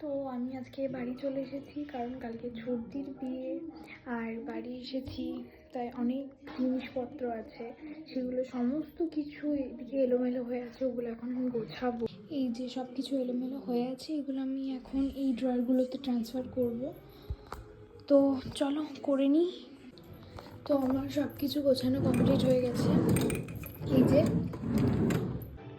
তো আমি আজকে বাড়ি চলে এসেছি কারণ কালকে ছর্দির বিয়ে, আর বাড়ি এসেছি তাই অনেক জিনিসপত্র আছে, সেগুলো সমস্ত কিছু এদিকে এলোমেলো হয়ে আছে, ওগুলো এখন আমি গোছাবো। এই যে সব কিছু এলোমেলো হয়ে আছে, এগুলো আমি এখন এই ড্রয়ারগুলোতে ট্রান্সফার করব। তো চলো করে নিই। তো আমার সব কিছু গোছানো কমপ্লিট হয়ে গেছে, এই যে।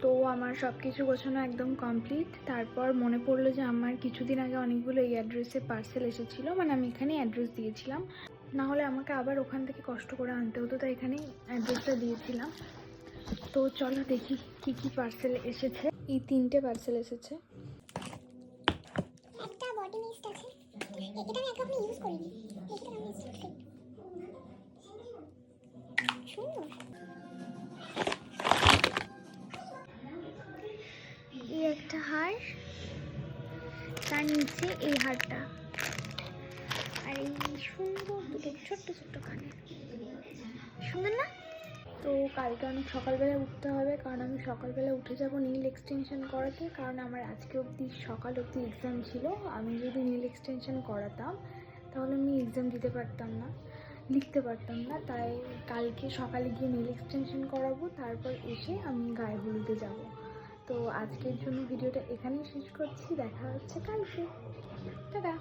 তো আমার সব কিছু গোছানো একদম কমপ্লিট। তারপর মনে পড়লো যে আমার কিছুদিন আগে অনেকগুলো এই অ্যাড্রেসে পার্সেল এসেছিলো, মানে আমি এখানে অ্যাড্রেস দিয়েছিলাম, না হলে আমাকে আবার ওখান থেকে কষ্ট করে আনতে হতো, তাই এখানে অ্যাড্রেসটা দিয়েছিলাম। তো চলো দেখি কি কি পার্সেল এসেছে। এই 3টে পার্সেল এসেছে। একটা বডি মিস্ট আছে, এটা আমি একদম ইউজ করিনি, এটা আমি সুন্দর। এই একটা হার, তার নিচে এই হারটা, আর এই সুন্দর দুটো ছোট্ট ছোট্ট কানে, সুন্দর না? তো কালকে অনেক সকালবেলা উঠতে হবে, কারণ আমি সকালবেলা উঠে যাব নীল এক্সটেনশন করাতে, কারণ আমার আজকে অবধি সকাল অবধি এক্সাম ছিল। আমি যদি নীল এক্সটেনশন করাতাম তাহলে আমি এক্সাম দিতে পারতাম না, লিখতে পারতাম না, তাই কালকে সকালে গিয়ে নীল এক্সটেনশন করাবো, তারপর এসে আমি গায়ে হলুদে যাব। তো আজকের জন্য ভিডিওটা এখানেই শেষ করছি, দেখা হচ্ছে কালকে, টাটা।